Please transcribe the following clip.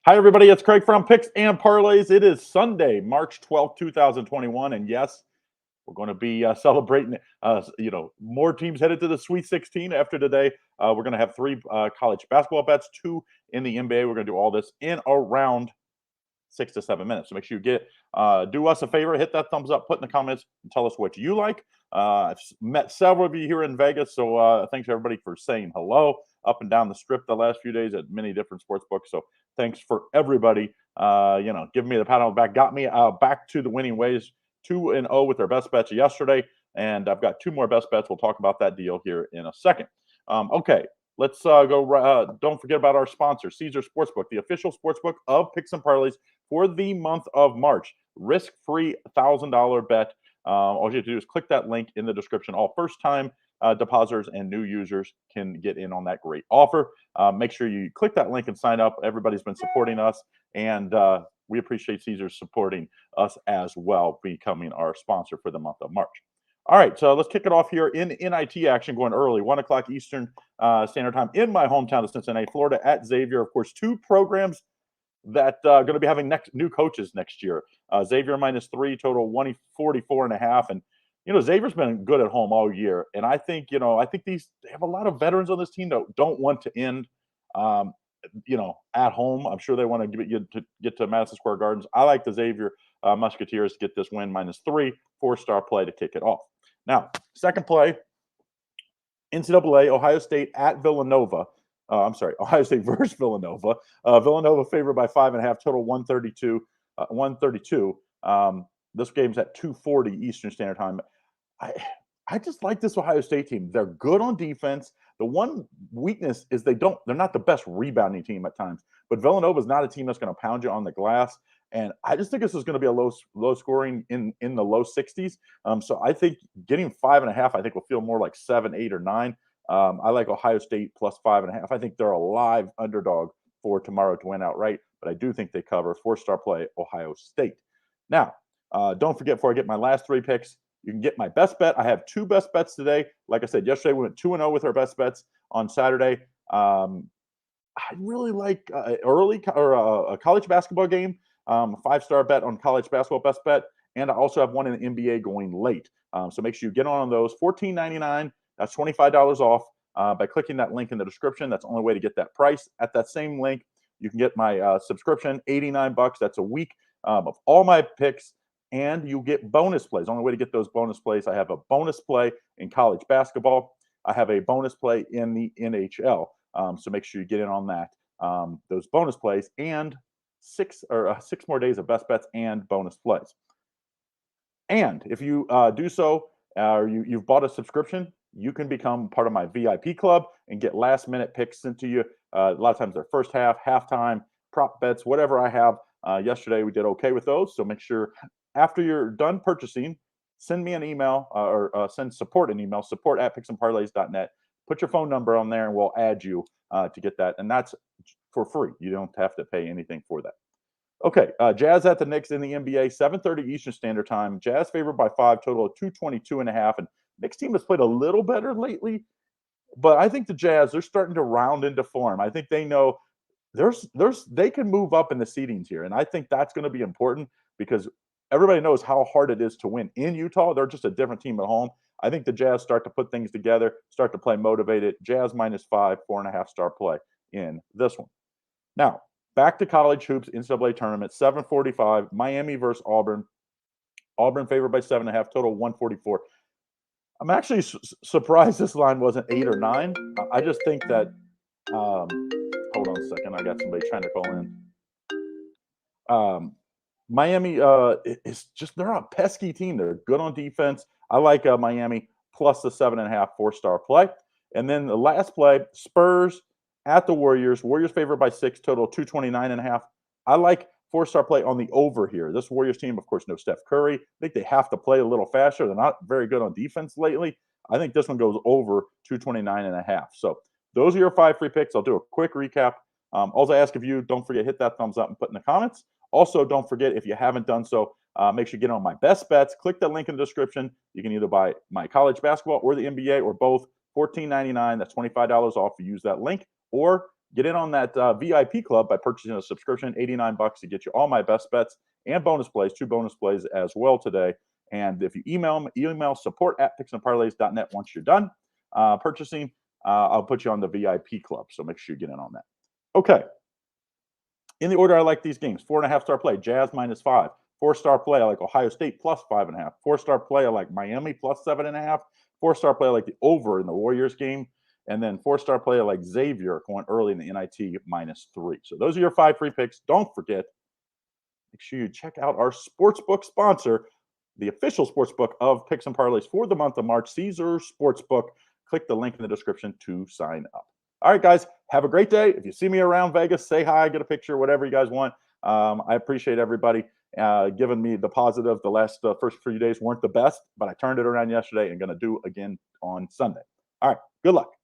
Hi, everybody. It's Craig from Picks and Parlays. It is Sunday, March 12th, 2021. And yes, we're going to be celebrating, more teams headed to the Sweet 16 after today. We're going to have three college basketball bets, two in the NBA. We're going to do all this in around 6 to 7 minutes. So make sure you do us a favor, hit that thumbs up, put in the comments, and tell us what you like. I've met several of you here in Vegas, so thanks everybody for saying hello up and down the strip the last few days at many different sports books. So thanks for everybody, giving me the pat on the back, got me back to the winning ways, 2-0 with our best bets yesterday, and I've got two more best bets. We'll talk about that deal here in a second. Okay. Let's go. Don't forget about our sponsor, Caesar Sportsbook, the official sportsbook of Picks and Parlays for the month of March. Risk-free $1,000 bet. All you have to do is click that link in the description. All first-time depositors and new users can get in on that great offer. Make sure you click that link and sign up. Everybody's been supporting us, and we appreciate Caesar supporting us as well, becoming our sponsor for the month of March. All right, so let's kick it off here in NIT action going early, 1 o'clock Eastern Standard Time in my hometown of Cincinnati, Florida at Xavier. Of course, two programs that are going to be having new coaches next year. Xavier -3, total 144.5. And, Xavier's been good at home all year. And I think, they have a lot of veterans on this team that don't want to end, at home. I'm sure they want to get to Madison Square Gardens. I like the Xavier Musketeers to get this win -3, 4-star play to kick it off. Now, second play, NCAA, Ohio State at Villanova. Ohio State versus Villanova. Villanova favored by 5.5, total 132. 132. This game's at 2:40 Eastern Standard Time. I just like this Ohio State team. They're good on defense. The one weakness is they're not the best rebounding team at times. But Villanova is not a team that's going to pound you on the glass. And I just think this is going to be a low scoring in the low 60s. So I think getting 5.5, I think will feel more like 7, 8, or 9. I like Ohio State plus 5.5. I think they're a live underdog for tomorrow to win outright, but I do think they cover. 4-star play, Ohio State. Now, don't forget, before I get my last three picks, you can get my best bet. I have two best bets today. Like I said, yesterday we went 2-0 with our best bets. On Saturday, I really like a college basketball game. 5-star bet on college basketball best bet. And I also have one in the NBA going late. So make sure you get on those. $14.99. That's $25 off by clicking that link in the description. That's the only way to get that price. At that same link, you can get my subscription, $89. That's a week of all my picks. And you get bonus plays. Only way to get those bonus plays. I have a bonus play in college basketball. I have a bonus play in the NHL. So make sure you get in on that. Those bonus plays and 6 more days of best bets and bonus plays. And if you do so, or you've bought a subscription, you can become part of my VIP club and get last-minute picks sent to you. A lot of times they're first half, halftime, prop bets, whatever I have. Yesterday we did okay with those. So make sure after you're done purchasing, send me an email or send support an email, support@picksandparlays.net. Put your phone number on there and we'll add you to get that. And that's for free. You don't have to pay anything for that. Okay, Jazz at the Knicks in the NBA, 7:30 Eastern Standard Time. Jazz favored by 5, total of 222.5. And Knicks team has played a little better lately, but I think the Jazz, they're starting to round into form. I think they know they can move up in the seedings here, and I think that's going to be important because everybody knows how hard it is to win in Utah. They're just a different team at home. I think the Jazz start to put things together, start to play motivated. Jazz -5, 4.5-star play in this one. Now, back to college hoops, NCAA tournament, 7:45, Miami versus Auburn. Auburn favored by 7.5, total 144. I'm actually surprised this line wasn't 8 or 9. I just think that, hold on a second, I got somebody trying to call in. Miami is just, they're a pesky team. They're good on defense. I like Miami plus the 7.5, 4-star play. And then the last play, Spurs at the Warriors. Warriors favored by 6, total 229.5. I like 4-star play on the over here. This Warriors team, of course, no Steph Curry. I think they have to play a little faster. They're not very good on defense lately. I think this one goes over 229.5. So those are your 5 free picks. I'll do a quick recap. All I ask of you, don't forget, hit that thumbs up and put in the comments. Also, don't forget, if you haven't done so, make sure you get on my best bets. Click the link in the description. You can either buy my college basketball or the NBA or both. $14.99. That's $25 off if you use that link. Or Get in on that VIP club by purchasing a subscription, $89 to get you all my best bets and bonus plays, 2 bonus plays as well today. And if you email support@picksandparlays.net once you're done purchasing, I'll put you on the VIP club. So make sure you get in on that. Okay. In the order I like these games, 4.5-star play, Jazz -5. 4-star play, I like Ohio State +5.5. 4-star play, I like Miami +7.5. 4-star play, I like the over in the Warriors game. And then 4-star play, I like Xavier going early in the NIT -3. So those are your 5 free picks. Don't forget, make sure you check out our sportsbook sponsor, the official sportsbook of Picks and Parlays for the month of March, Caesar Sportsbook. Click the link in the description to sign up. All right, guys, have a great day. If you see me around Vegas, say hi, get a picture, whatever you guys want. I appreciate everybody giving me the positive. The last first few days weren't the best, but I turned it around yesterday and going to do again on Sunday. All right, good luck.